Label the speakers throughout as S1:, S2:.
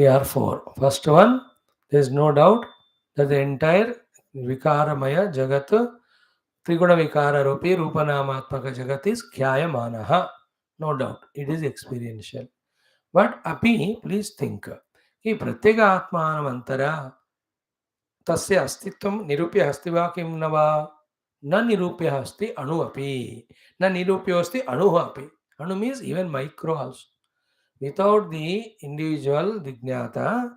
S1: 3 or 4. First one, there is no doubt that the entire Vikaramaya Jagat, Triguna Vikara Rupi Rupanamatmaka Jagat is Khyayamanaha. No doubt, it is experiential. But api, please think, कि प्रत्येक आत्मानमंतरा तस्य अस्तित्वं निरूप्य अस्ति वा किं न वा न निरूप्य अस्ति अणु अपि न निरूप्यो अस्ति अणुः अपि अणु means even micro also without the individual the jnata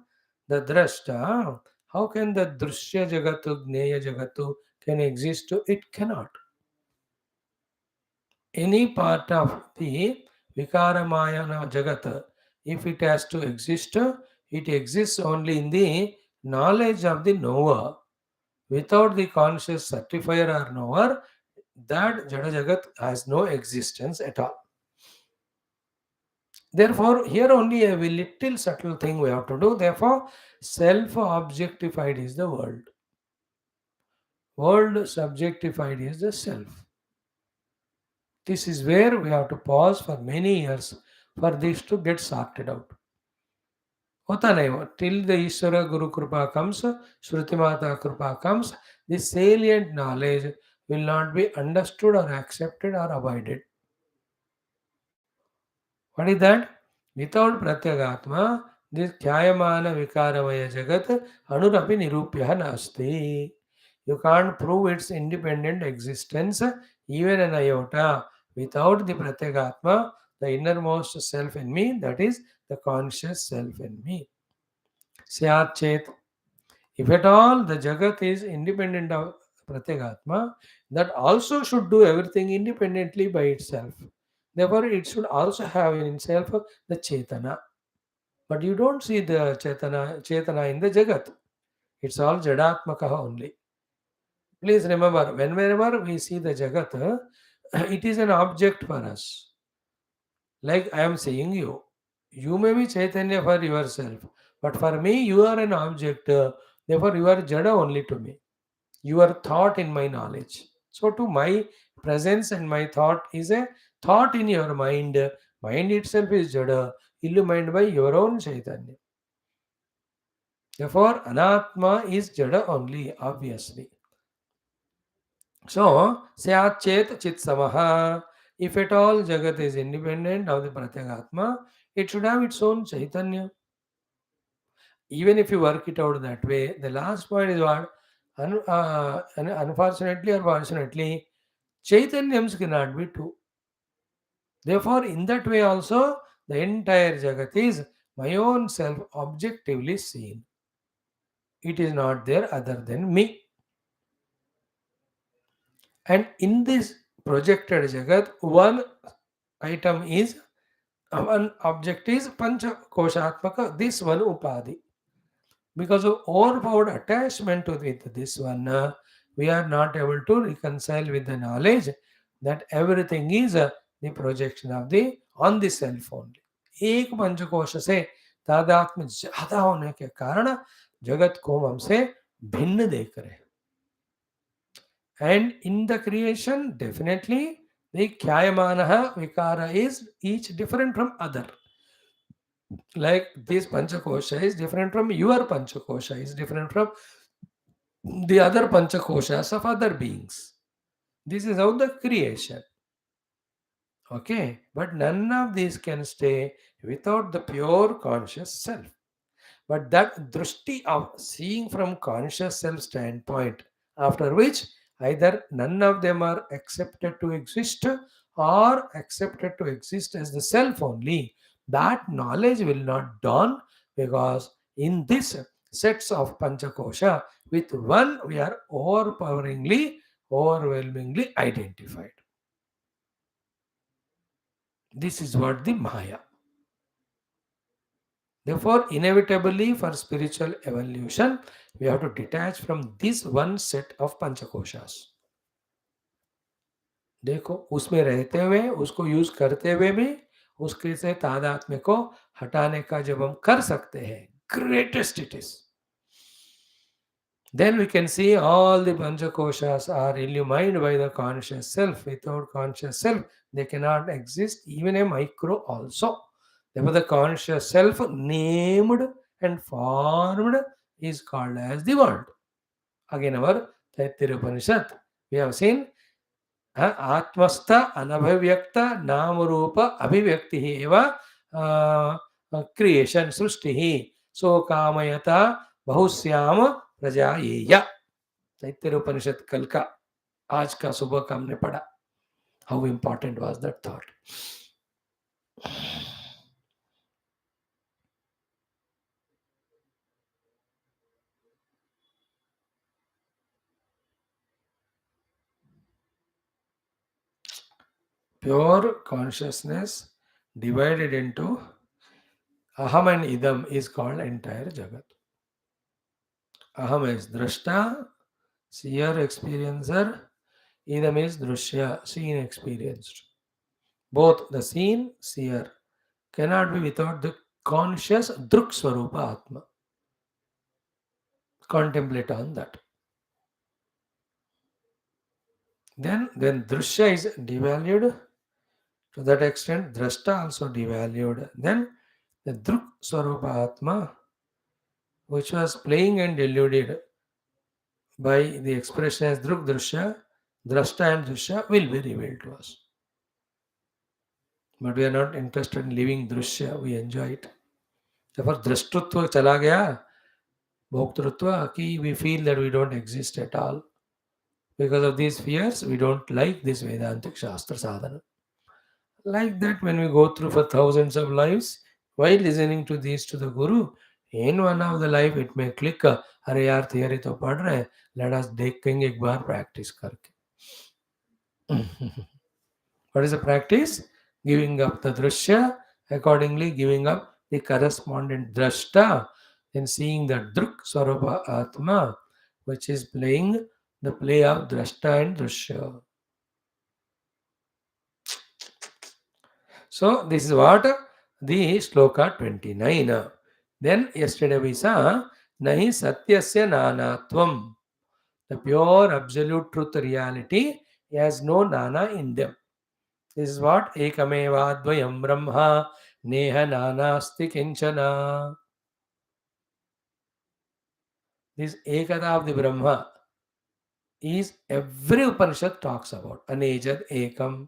S1: the drashta how can the drushya jagatu gneya jagatu can exist it cannot any part of the vikaramayana jagat if it has to exist it exists only in the knowledge of the knower. Without the conscious certifier or knower, that Jada Jagat has no existence at all. Therefore, here only a little subtle thing we have to do. Therefore, self-objectified is the world. World subjectified is the self. This is where we have to pause for many years for this to get sorted out. होता नहीं वो till the Ishvara Guru Krupa comes, Shruti Mata Krupa comes, the salient knowledge will not be understood or accepted or avoided. What is that? Without Pratyagatma, this Khyayamana Vikaramaya Jagat Anurapi Nirupya Nasti. You can't prove its independent existence, even an iota, without the Pratyagatma, the innermost self in me, that is the conscious self in me. Syat Chet. If at all the Jagat is independent of Pratyagatma, that also should do everything independently by itself. Therefore, it should also have in itself the Chetana. But you don't see the Chetana in the Jagat. It's all Jadatmakaha only. Please remember, whenever we see the Jagat, it is an object for us. Like I am saying you. You may be Chaitanya for yourself. But for me, you are an object. Therefore, you are Jada only to me. You are thought in my knowledge. So, to my presence and my thought is a thought in your mind. Mind itself is Jada, illumined by your own Chaitanya. Therefore, Anatma is Jada only, obviously. So, Syat Chet Chit Samaha. If at all Jagat is independent of the Pratyagatma, it should have its own Chaitanya. Even if you work it out that way, the last point is what? Unfortunately or fortunately, Chaitanyams cannot be two. Therefore, in that way also, the entire Jagat is my own self objectively seen. It is not there other than me. And in this projected Jagat, one item is, one object is Pancha Koshatmaka, this one Upadi. Because of overpowered attachment with this one, we are not able to reconcile with the knowledge that everything is the projection of the on the self only. एक पंचकोश से तादात्म्य ज्यादा होने के कारण जगत को हमसे भिन्न देख रहे. And in the creation, definitely the Khyayamanaha Vikara is each different from other. Like this Panchakosha is different from your Panchakosha, is different from the other Panchakoshas of other beings. This is how the creation. Okay, but none of these can stay without the pure conscious self. But that drishti of seeing from conscious self standpoint, after which either none of them are accepted to exist or accepted to exist as the self only, that knowledge will not dawn, because in this sets of Panchakosha, with one we are overwhelmingly identified. This is what the Maya. Therefore, inevitably for spiritual evolution, we have to detach from this one set of Panchakoshas. देखो, उसमें रहते हुए, उसको use करते हुए भी उसके से तादात्म्य को हटाने का जब हम कर सकते हैं, greatest it is. Then we can see all the Panchakoshas are illumined by the conscious self. Without conscious self, they cannot exist, even a micro also. Therefore, the conscious self named and formed is called as the world. Again, our Taittiriya Upanishad, we have seen Atmastha Anabhavyakta Namarupa Abhivyakti Eva creation Srushti So Kamayata Bahusyam Prajayeya. Taittiriya Upanishad कल का आज का सुबह का हमने पढ़ा. How important was that thought? Pure consciousness divided into aham and idam is called entire jagat. Aham is drashta, seer, experiencer. Idam is drushya, seen, experienced. Both the seen, seer cannot be without the conscious druk swarupa atma. Contemplate on that. Then drushya is devalued. To that extent, drashta also devalued. Then the druk swarupa atma, which was playing and deluded by the expression as druk drushya, drashta and drushya will be revealed to us. But we are not interested in living drushya, we enjoy it. Therefore, drashtutva chala gaya, bhoktrutva, ki we feel that we don't exist at all. Because of these fears, we don't like this Vedantic Shastra sadhana. Like that, when we go through for thousands of lives, while listening to these to the Guru, in one of the life it may click, अरे यार theory तो पढ़ रहे हैं, let us देखेंगे एक बार practice करके. What is the practice? Giving up the drashya, accordingly giving up the correspondent drashta, and seeing the druk swarupa atma, which is playing the play of drashta and drashya. So this is what the sloka 29. Then yesterday we saw nahi satyasya nanatvam. The pure absolute truth reality has no nana in them. This is what ekameva dvayam brahma neha nanasti kinchana. This ekada of the Brahma is every Upanishad talks about. Anejad ekam.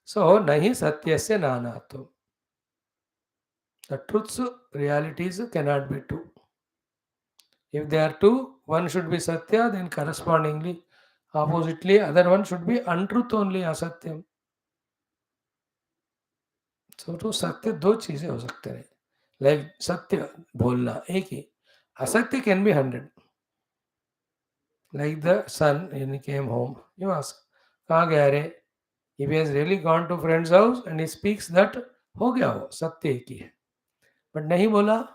S1: So nahi satyasya nanatvam. The truths, realities cannot be two. If they are two, one should be satya, then correspondingly, oppositely, other one should be untruth only, asatyam. So to सत्य दो चीजें हो सकते हैं. Like सत्य बोलना एक ही, असत्य can be 100. Like the son when he came home, you ask, कहाँ गया रे? If he has really gone to friend's house and he speaks that, हो गया वो, सत्य एक ही है. But नहीं बोला,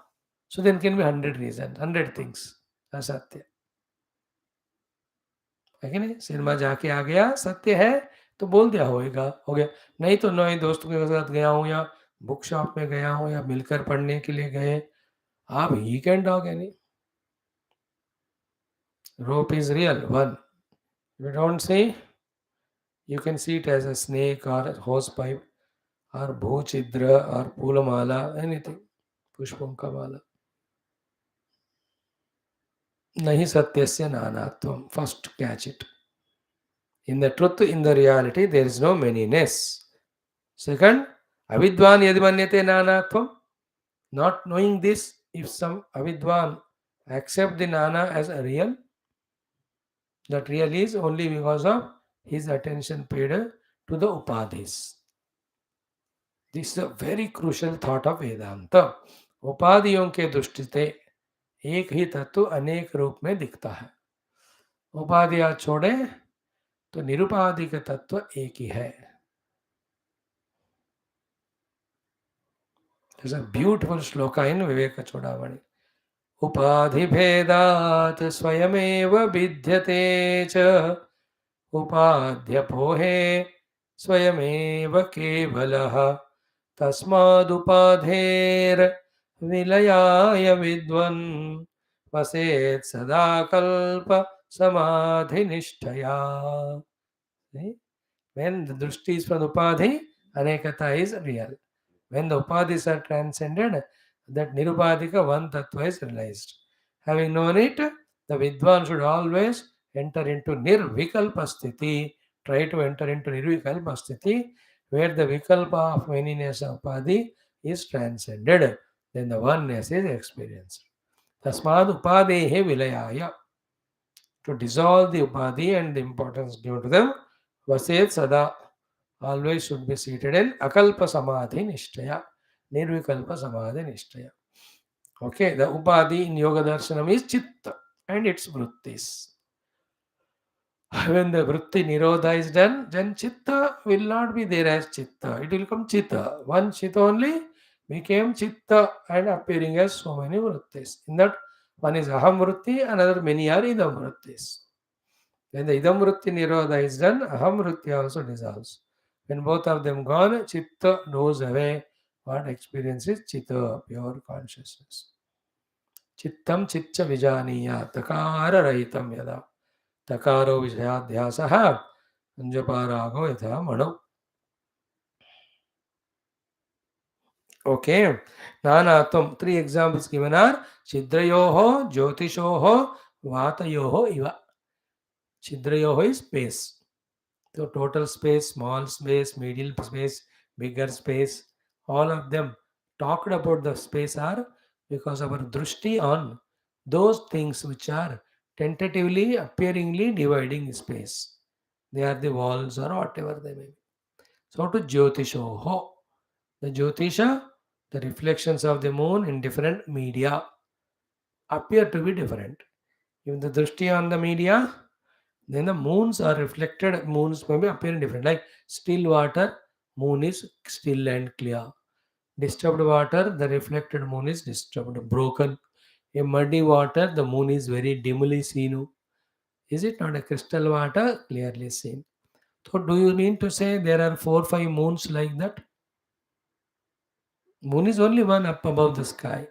S1: so then can be 100 reasons, 100 things, असत्य. है कि नहीं? सिनेमा जाके आ गया, सत्य है तो बोल दिया होएगा, हो गया. नहीं तो नए दोस्तों के साथ गया हूँ या बुक शॉप में गया हूँ या मिलकर पढ़ने के लिए गए, आप he can talk any. Rope is real, one. If you don't see, you can see it as a snake or a hose pipe or bhuchidra or pulamala, anything. Pushpamka mala. Nahi satyasya nanatvam. First catch it. In the truth, in the reality, there is no manyness. Second, avidvan yadimanyate nanatvam. Not knowing this, if some avidvan accept the nana as a real, that real is only because of his attention paid to the upadhis. This is a very crucial thought of Vedanta. उपाधियों के दृष्टि से एक ही तत्व अनेक रूप में दिखता है. उपाधियां छोड़े तो निरुपाधिक तत्व एक ही है. There's a beautiful shloka in Viveka Chodamani. उपाधि भेदात स्वयमेव विद्यते च उपाध्यपोहे स्वयमेव केवलः तस्मादुपाधेर विलयाय विद्वन् वसेत् सदा कल्प समाधि निष्ठया. When the drishti is from upadhi, anekata is real. When the upadhis are transcended, that Nirupadika one tattva is realized. Having known it, the Vidwan should always enter into Nirvikalpa sthiti, try to enter into Nirvikalpa sthiti, where the Vikalpa of manyness of Upadi is transcended. Then the oneness is experienced. Tasmad Upadehe Vilayaya. To dissolve the Upadi and the importance given to them, Vaset Sada always should be seated in Akalpa Samadhi Nishtaya, Nirvikalpa Samadhi Nishtaya. Okay, the Upadi in Yoga Darshanam is Chitta and its Vrittis. When the Vritti Nirodha is done, then Chitta will not be there as Chitta. It will come Chitta. One Chitta only became Chitta and appearing as so many Vrittis. In that, one is Aham Vritti, another many are Idam Vrittis. When the Idam Vritti Nirodha is done, Aham Vritti also dissolves. When both of them gone, Chitta goes away. What experience is Chitta, pure consciousness. Chittam Chitcha Vijaniya Takara Rahitam Yada Takaro Vijayadhyasaha Anjaparago Yatha Mano. Okay. Nanatam. Three examples given are Chidrayoho, Jyotishoho, Vatayoho Iva. Chidrayoho is space. So total space, small space, medium space, bigger space, all of them talked about the space are because our drushti on those things which are tentatively, appearingly dividing space. They are the walls or whatever they may be. So to Jyotishoho, the Jyotisha, the reflections of the moon in different media appear to be different. If the drushti on the media, then the moons are reflected, moons may be appearing different. Like still water, moon is still and clear. Disturbed water, the reflected moon is disturbed, broken. A muddy water, the moon is very dimly seen. Is it not a crystal water? Clearly seen. So do you mean to say there are 4, 5 moons like that? Moon is only one up above the sky.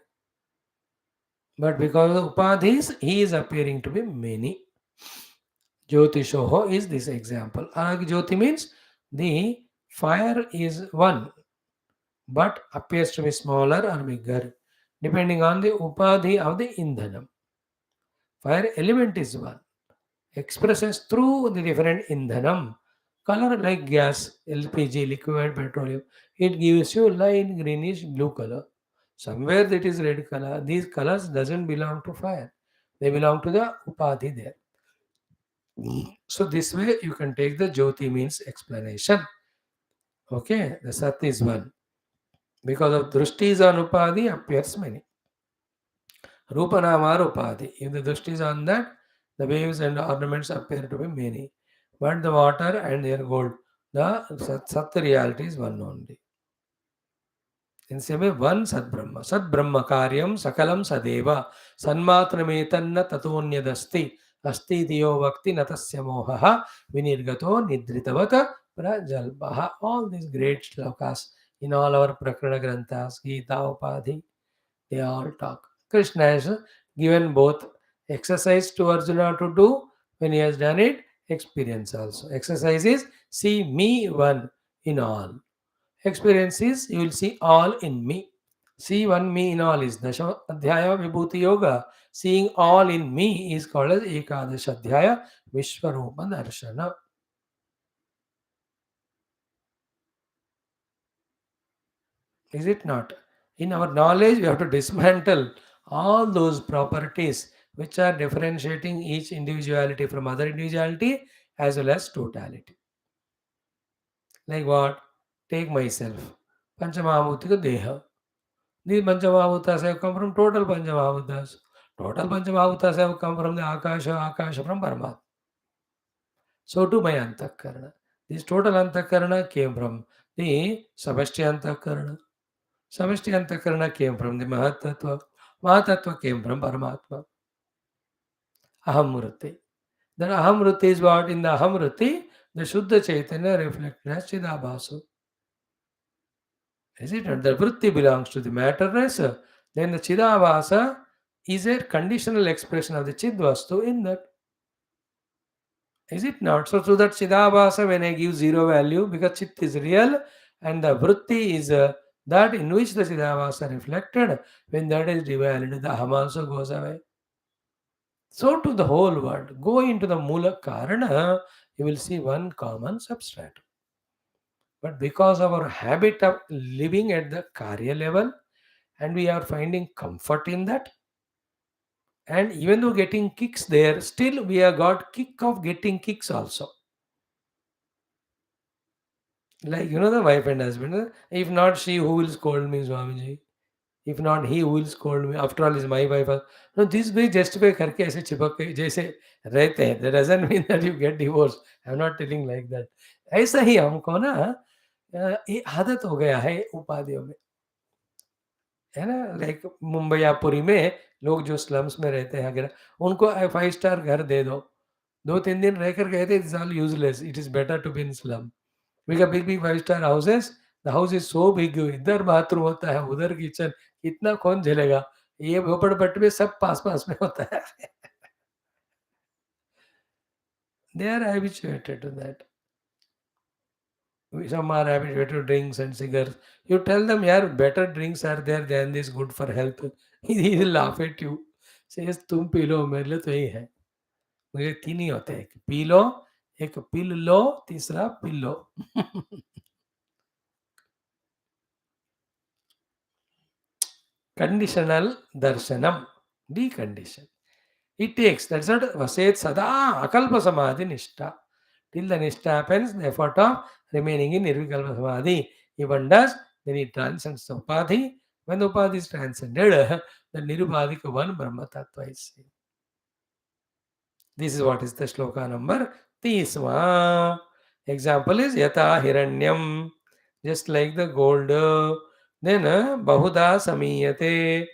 S1: But because of upadhis, he is appearing to be many. Jyotishoho is this example. Jyoti means the fire is one, but appears to be smaller or bigger, depending on the upadhi of the indhanam. Fire element is one, expresses through the different indhanam. Color like gas, LPG, liquid petroleum, it gives you light greenish blue color. Somewhere that is red color. These colors doesn't belong to fire. They belong to the upadhi there. So this way you can take the Jyoti means explanation. Okay, the Sat is one. Because of Drushti is on Upadhi appears many. Rupanama are Upadhi. If the Drushti is on that, the waves and ornaments appear to be many. But the water and their gold, the Sat reality is one only. In same way, one Sat Brahma. Sat Brahma Karyam Sakalam Sadeva Sanmatrametanna Tatonyadasti Asti Diyo Vakti Natasya Mohaha Vinirgato Nidritavata Prajalpaha. All these great shlokas in all our Prakrana Granthas, Gita, Upadhi, they all talk. Krishna has given both exercise to Arjuna to do. When he has done it, experience also. Exercise is see me one in all. Experience is you will see all in me. See one me in all is Dasha Adhyaya Vibhuti Yoga. Seeing all in me is called as Ekadash Adhyaya Vishwarupa Darshana. Is it not? In our knowledge, we have to dismantle all those properties which are differentiating each individuality from other individuality as well as totality. Like what? Take myself. Panchamahamutika Deha. These Panchamahamutas have come from total Panchamahamutas. Total Panchamahamutas have come from the Akasha, Akasha from Paramatma. So too my Antakarana. This total Antakarana came from the Samashti Antakarana. Samashti Antakarana came from the Mahatattva. Mahatattva came from Paramatma. Ahamurati. Then Ahamurati is what? In the Ahamurati, the Shuddha Chaitanya reflected as Chidabhasu. Is it not? The Vritti belongs to the matterness. Then the Chidabhasa is a conditional expression of the Chidvastu in that. Is it not? So, to that Chidabhasa, when I give zero value, because Chit is real and the Vritti is that in which the Chidavasa reflected, when that is devalued, the Aham also goes away. So to the whole world, go into the Mula Karana, you will see one common substratum. But because of our habit of living at the Karya level, and we are finding comfort in that, and even though getting kicks there, still we have got kick of getting kicks also. Like, the wife and husband. If not she, who will scold me, Swamiji? If not he, who will scold me? After all, is my wife. No, this way justify करके ऐसे चिपक के जैसे रहते हैं. That doesn't mean that you get divorced. I'm not telling like that. ऐसा ही हमको ना ये आदत हो गया है उपाधियों में, है ना. लाइक मुंबई या पुरी में लोग जो स्लम्स में रहते हैं अगर उनको 5 स्टार घर दे दो, 2-3 दिन रह कर कहते it's all useless, it is better to be in slum. Big big big 5 star houses, the house is so big, इधर बाथरूम होता है उधर किचन, इतना कौन झेलेगा. ये झोपड़पट्टी में सब पास पास में होता है. They are habituated to that. Some are habituated to drinks and cigarettes. You tell them, yeah, better drinks are there than this, good for health. He will laugh at you. Says, तुम P low, मेरे लिए तो यही है. मुझे 3 ही होते हैं, एक पी लो, एक पिल लो, तीसरा pillow. Conditional darshanam, decondition. It takes, that's what Vaset Sada Akalpa Samadhi Nishta. Till the Nishta happens, the effort of remaining in Nirvikalpa Samadhi. Even does, then it transcends the Upadhi. When the Upadhi is transcended, the Nirupadhika one Brahma Tattva is seen. This is what is the shloka number Tisma. Example is Yata Hiranyam, just like the gold. Then Bahuda Samiyate.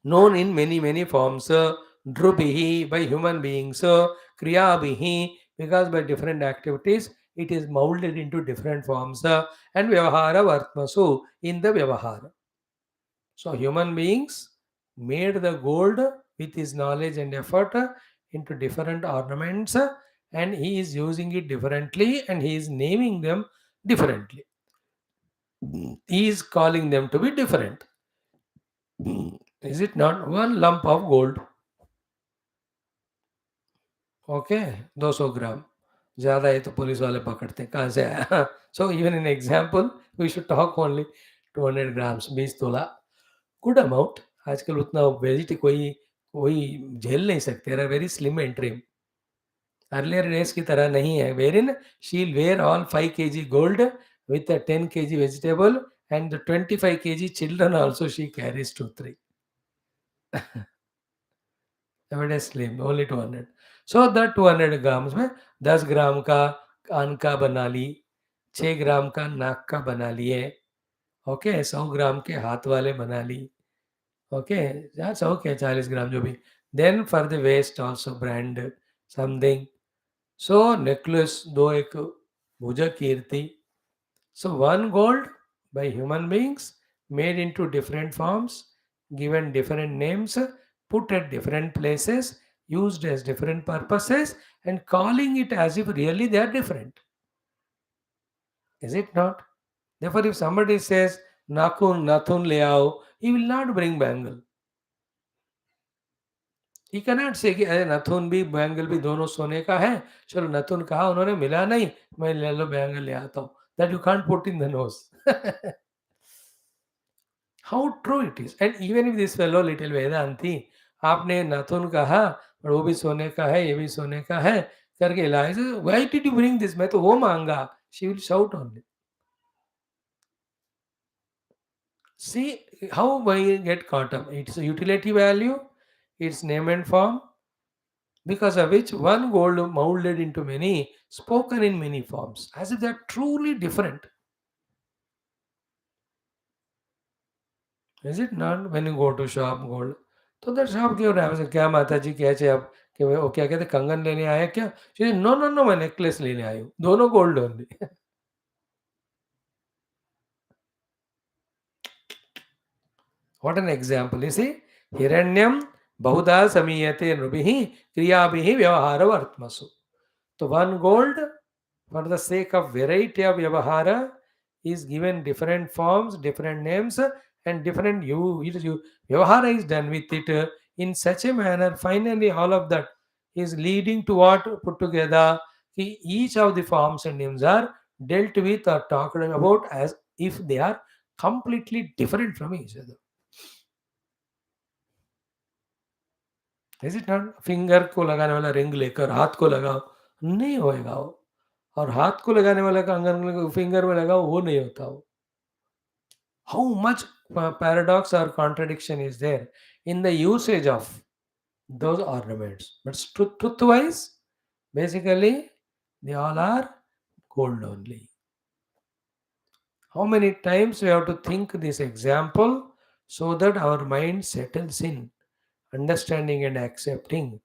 S1: Known in many, many forms. Dhrubihi, by human beings. Kriyabihi, because by different activities, it is molded into different forms. And Vyavahara Vartmasu, in the Vyavahara. So human beings made the gold with his knowledge and effort into different ornaments, and he is using it differently and he is naming them differently. He is calling them to be different. Is it not one lump of gold? Okay 200 ग्राम ज़्यादा है तो police वाले पकड़ते हैं, कहाँ से आया. So even in example we should talk only 200 grams, 20 tola, good amount. आजकल उतना वेजिटी कोई कोई झेल नहीं सकते. Very slim and trim. Earlier days की तरह नहीं है. Where in she'll wear all 5 kg gold with a 10 kg vegetable and the 25 kg children also she carries 2-3. slim, only 200. So the 200 grams में 10 ग्राम का कान का बना ली, 6 ग्राम का नाक का बना लिए. ओके 100 ग्राम के हाथ वाले बना ली. ओके 100 के 40 ग्राम जो भी. Then for the waist also brand something. So necklace दो एक भुजा कीर्ति. So one gold by human beings made into different forms, given different names, put at different places, used as different purposes, and calling it as if really they are different. Is it not? Therefore, if somebody says, Nakun, Nathun Leao, he will not bring bangle. He cannot say कि अरे नथुन भी bangle भी दोनों सोने का है, चलो नथुन कहा उन्होंने मिला नहीं, मैं ले लो बैंगल ले आता हूँ. That you can't put in the nose. How true it is. And even if this fellow little Vedanti, आपने नाथुन कहा और वो भी सोने का है, ये भी सोने का है करके लाए, why did you bring this? मैं तो वो मांगा. She will shout only. See how we get caught up. It's a utility value, its name and form, because of which one gold molded into many, spoken in many forms, as if they're truly different. Is it not? When you go to shop gold, तो that shop क्यों रहा है? क्या माता जी क्या चाहिए आप? कि वो क्या कहते कंगन लेने आए क्या? नो नो नो मैं नेकलेस लेने आई हूँ, दोनों gold only. What an example. You see, Hiranyam Bahuda Samiyate Nubihi Kriyabihi Vyavahara Vartmasu. So one gold for the sake of variety of Vyavahara is given different forms, different names, and different Vyavahara is done with it in such a manner. Finally, all of that is leading to what put together. Each of the forms and names are dealt with or talked about as if they are completely different from each other. Is it not? Finger को लगाने वाला ring लेकर हाथ को लगाओ, नहीं होएगा वो। और हाथ को लगाने वाला का अंगन फिंगर में लगाओ, वो नहीं होता वो। How much paradox or contradiction is there in the usage of those ornaments? But truth wise, basically, they all are gold only. How many times we have to think this example so that our mind settles in understanding and accepting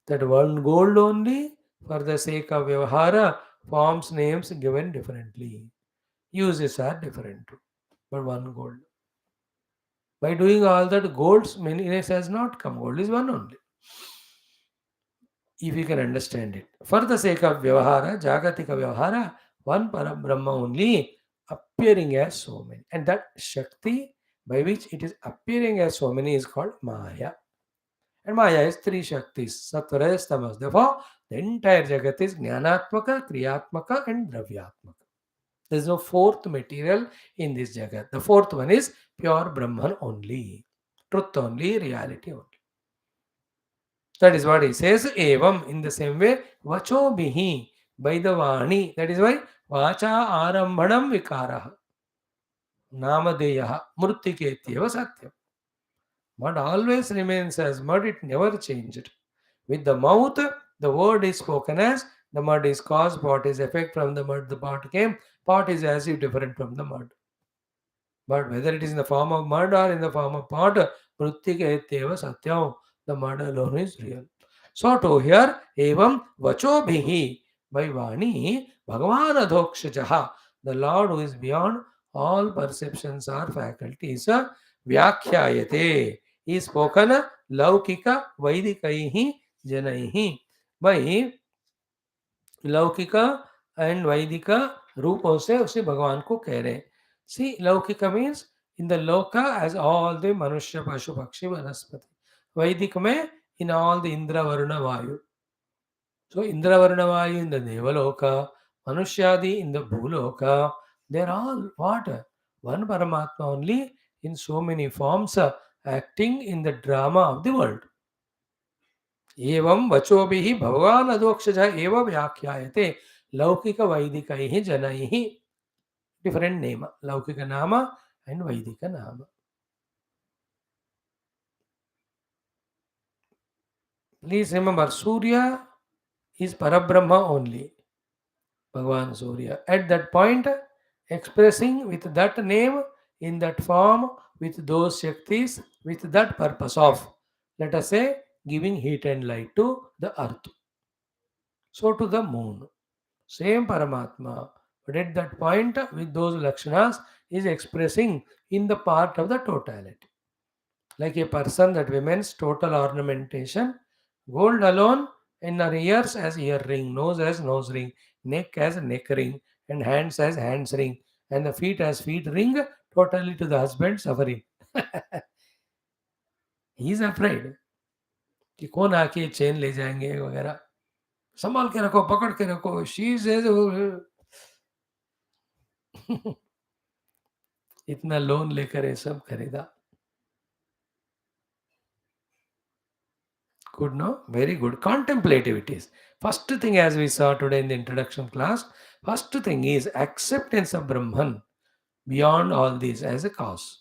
S1: that one gold only for the sake of Vyavahara, forms, names given differently. Uses are different too, but one gold. By doing all that, gold's meaningless has not come. Gold is one only. If you can understand it. For the sake of Vyavahara, Jagatika Vyavahara, one Parabrahma only appearing as so many. And that Shakti by which it is appearing as so many is called Maya. And Maya is three Shaktis, Sattva, Rajas, Tamas. Therefore, the entire Jagat is Jnanatmaka, Kriyatmaka, and Dravyatmaka. There is no fourth material in this Jagat. The fourth one is pure Brahman only, truth only, reality only. That is what he says. Evam, in the same way, Vacho Bihi, by the Vani. That is why Vacha Arambhanam Vikaraha, Namadeyaha, Murtiketyeva Satyam. Mud always remains as mud, it never changed. With the mouth, the word is spoken as the mud is cause, pot is effect from the mud, the pot came, pot is as if different from the mud. But whether it is in the form of mud or in the form of pot, Mrittika Etyeva Satyam, the mud alone is real. So to here, Evam Vacho Bhihi, by Vani, Bhagavan Adhokshajaha, the Lord who is beyond all perceptions or faculties, Vyakhyayate, is spoken Laukika Vaidikaihi Janaihi, by लौकिका and वैदिका रूपों से उसे भगवान को कह रहे हैं. सी लौकिका मीन्स इन द लोका एज ऑल द मनुष्य पशु पक्षी वनस्पति. वैदिक में in all the Indra Varuna Vayu. So Indra Varuna Vayu in the Devaloka, Manushyadi in the Bhuloka, they're all what? One Paramatma only in so many forms acting in the drama of the world. एवं वचोभिः भगवान् अधोक्षजः एव व्याख्यायते लौकिक वैदिकैः जनैः. Different name, Laukika Nama and Vaidika Nama. Please remember, Surya is Parabrahma only. Bhagavan Surya. At that point, expressing with that name, in that form, with those Shaktis, with that purpose of, let us say, giving heat and light to the earth. So to the moon. Same Paramatma. But at that point, with those Lakshanas, is expressing in the part of the totality. Like a person that women's total ornamentation, gold alone in her ears as ear ring, nose as nose ring, neck as neck ring, and hands as hands ring, and the feet as feet ring, totally to the husband suffering. He is afraid कि कौन आके chain ले जाएंगे वगैरह. संभाल के रखो, पकड़ के रखो. She says इतना लोन लेकर ये सब खरीदा. Good, no? Very good. Contemplative it is. First thing, as we saw today in the introduction class, first thing is acceptance of Brahman beyond all these as a cause.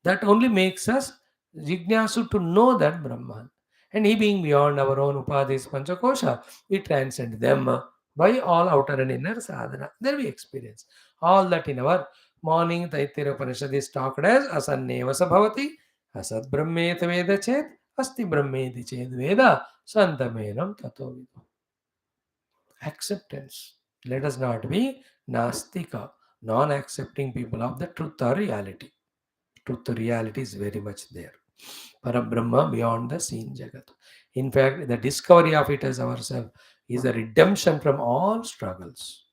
S1: That only makes us jignasu to know that Brahman. And he being beyond our own upadhis panchakosha, we transcend them by all outer and inner sadhana. Then we experience all that in our morning Taittiriya Upanishad is talked as asanneva sabhavati, asad brahmet veda chet, asti brahmeti ched veda, santamenam tato vido. Acceptance. Let us not be nastika, non-accepting people of the truth or reality. Truth or reality is very much there. Parabrahma beyond the seen Jagat. In fact, the discovery of it as ourselves is a redemption from all struggles.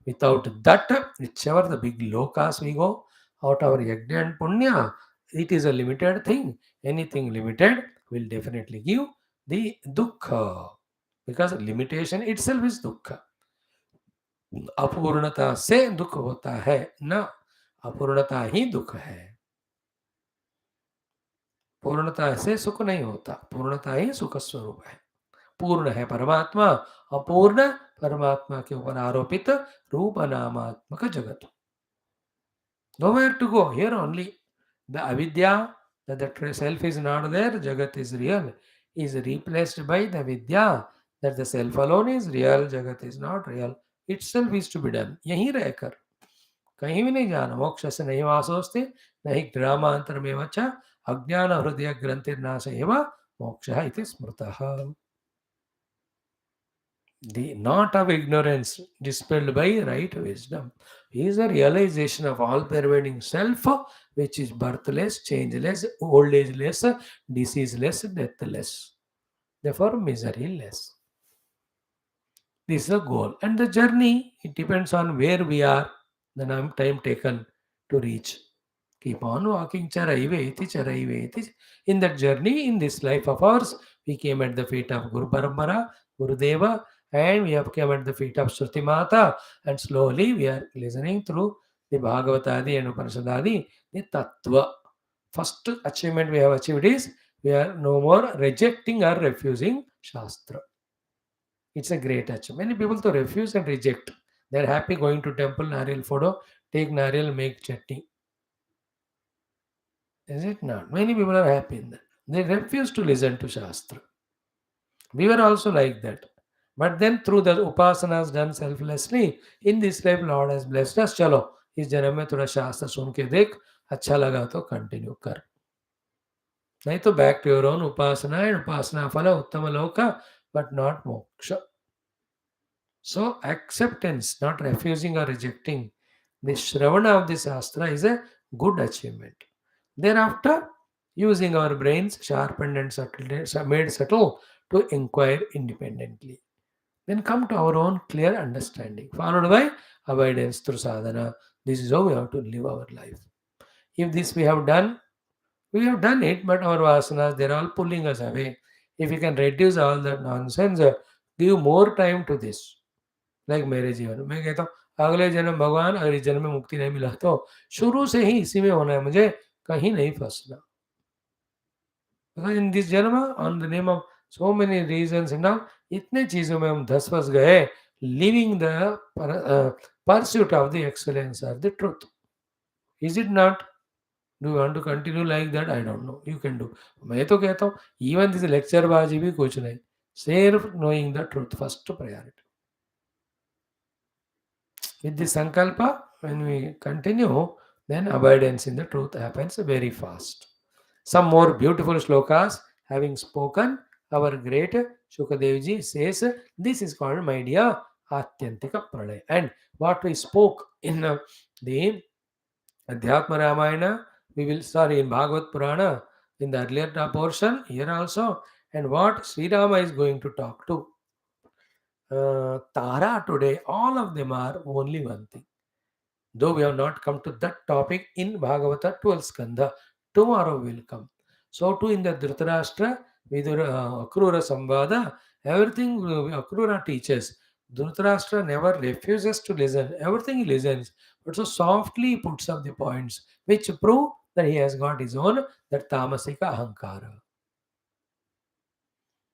S1: Without that, whichever the big lokas we go, out our yajna and punya, it is a limited thing. Anything limited will definitely give the dukkha. Because limitation itself is dukkha. अपूर्णता से दुख होता है न, अपूर्णता ही दुख है. पूर्णता से सुख नहीं होता, पूर्णता ही सुख स्वरूप है. पूर्ण है परमात्मा, अपूर्ण परमात्मा के ऊपर आरोपित रूप नामात्मक जगत. Nowhere to go, here only. The avidya, that the self is not there, jagat is real, is replaced by the vidya, that the self alone is real, jagat is not real. Itself is to be done. यहीं रहकर कहीं भी नहीं जाना. मोक्ष से नहीं वासोस्ति नहीं ग्रामांतर में वच अज्ञान हृदय ग्रंथिर्नाश एव मोक्ष इति स्मृतः. The knot of ignorance dispelled by right wisdom is a realization of all pervading self, which is birthless, changeless, old ageless, diseaseless, deathless, therefore miseryless. This is the goal. And the journey, it depends on where we are, the time taken to reach. Keep on walking, charaiveti, charaiveti. In that journey, in this life of ours, we came at the feet of Guru Parampara, Guru Deva, and we have come at the feet of Shruti Mata, and slowly we are listening through the Bhagavatadi and Upanishadadi, the Tattva. First achievement we have achieved is we are no more rejecting or refusing Shastra. It's a great achievement. Many people to refuse and reject. They are happy going to temple, nariyal photo, take nariyal, make chutney. Is it not? Many people are happy in that. They refuse to listen to Shastra. We were also like that. But then through the upasanas done selflessly, in this life Lord has blessed us. चलो इस जन्म में थोड़ा शास्त्र सुन के देख, अच्छा लगा तो कंटिन्यू कर. नहीं तो back to your own upasana and upasana phala uttama loka, but not moksha. So acceptance, not refusing or rejecting the shravana of the shastra is a good achievement. Thereafter, using our brains sharpened and made subtle to inquire independently. Then come to our own clear understanding, followed by avoidance through sadhana. This is how we have to live our life. If this we have done it, but our vasanas, they're all pulling us away. If we can reduce all that nonsense, give more time to this. Like मेरे जीवन में मैं कहता हूँ अगले जन्म भगवान अगले जन्म में मुक्ति नहीं मिला तो शुरू से ही इसी में होना है, मुझे कहीं नहीं फंसना. इन दिस जन्म on the name of so many reasons and now इतने चीजों में हम धस फंस गए, living the pursuit of the excellence of the truth. Is it not? Do want to continue like that? I don't know, you can do. मैं तो कहता हूँ इवन दिस लेक्चर बाजी भी कुछ नहीं, सिर्फ knowing the truth first priority. With the sankalpa, when we continue, then abidance in the truth happens very fast. Some more beautiful shlokas having spoken, our great Shukadevji says, this is called, my dear, Athyanthika Pralaya. And what we spoke in the Adhyatma Ramayana, in Bhagavat Purana, in the earlier portion, here also, and what Sri Rama is going to talk to. Tara today, all of them are only one thing. Though we have not come to that topic in Bhagavata 12 Skandha, tomorrow will come. So too in the Dhrutarashtra, AKRURA Samvada, everything AKRURA teaches. Dhrutarashtra never refuses to listen. Everything he listens, but so softly he puts up the points which prove that he has got his own, that tamasika ahankara.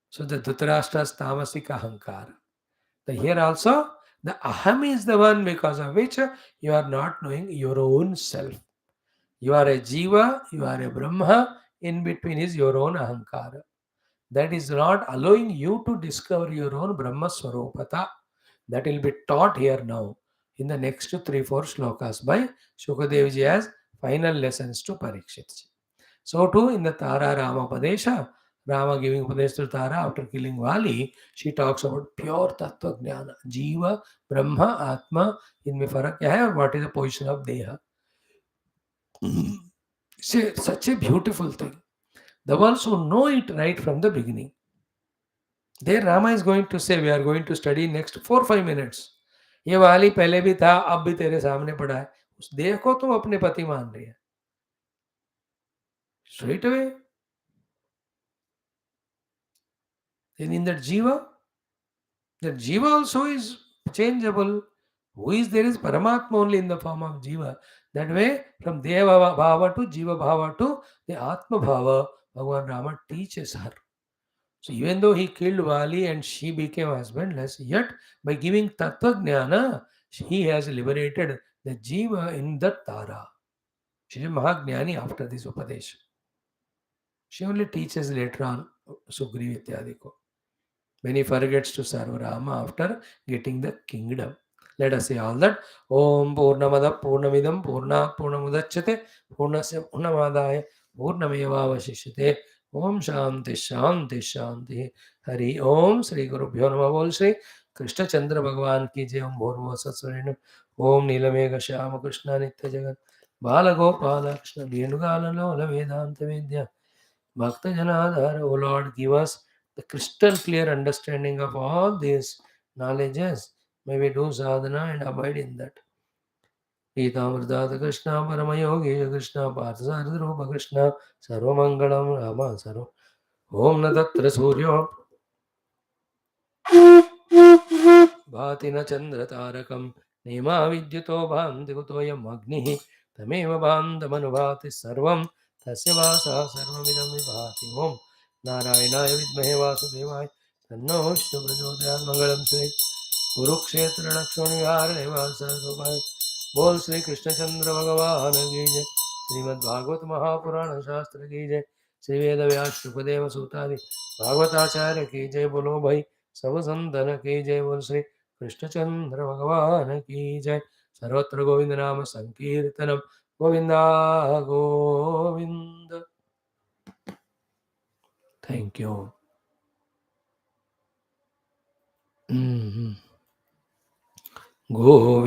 S1: So the Dhrutarashtra's tamasika ahankara. Here also, the aham is the one because of which you are not knowing your own self. You are a jiva, you are a brahma, in between is your own ahankara. That is not allowing you to discover your own brahma swarupata. That will be taught here now in the next 3-4 shlokas by Shukadevji as final lessons to Parikshit. So too in the Tara Rama Padesha, Rama giving Upadesh to Tara after killing Vali, she talks about pure Tattva Jnana, Jiva, Brahma, Atma, इनमें फर्क क्या है और what is the position of Deha. It's such a beautiful thing. The ones who know it right from the beginning. There Rama is going to say, we are going to study next 4-5 minutes. ये वाली पहले भी था, अब भी तेरे सामने पड़ा है, उस देह को तुम अपने पति मान रही है, straight away. And in that jiva also is changeable. Who is there is Paramatma only in the form of jiva. That way, from Deva Bhava to Jiva Bhava to the Atma Bhava, Bhagavan Rama teaches her. So even though he killed Vali and she became husbandless, yet by giving Tattva Jnana, he has liberated the jiva in the Tara. She is Mahagnani after this Upadesh. She only teaches later on Sugriva Ityadi ko, when he forgets to serve Rama after getting the kingdom. Let us say all that. Om Purnamada Purnamidam Purna Purnamudachyate Purnasya Purnamadaya Purnamevavashishyate. Om Shanti Shanti Shanti. Hari Om Sri Guru Bhyo Namaha. Bol Sri Krishna Chandra Bhagavan ki jai. Om Bhurva Satsvarinam. Om Nilamega Shyama Krishna Nitya Jagat Bala Gopala Krishna Venugala Lola Vedanta Vidya Bhakta Janadhara. O Lord, give us the crystal clear understanding of all these knowledges. May we do sadhana and abide in that. Gita Krishna Paramayogi Krishna Parthasaradrupa Krishna Sarvamangalam Rama Sarva Om Natatra Suryo भाति न चंद्र तारकम नेमा विद्युतो भान्ति कुतोऽयम् अग्निः तमेव भान्तमनुभाति सर्वं तस्य वासः सर्वमिदं विभाति ओम नारायणाय विद्महे वासुदेवाय तन्नो विष्णु प्रचोदयात् मंगलम श्री कुरुक्षेत्र रणक्षोणिहार निवासाय बोल श्री कृष्णचंद्र भगवान की जय श्रीमद् भागवत महापुराण शास्त्र की जय श्री वेद व्यास शुकदेव सूतादि भागवताचार्य की जय बोलो भाई सब संतन की जय बोल श्री कृष्णचंद्र भगवान की जय सर्वत्र गोविंद नाम संकीर्तनम गोविंदा गोविंद थैंक यू गोविंद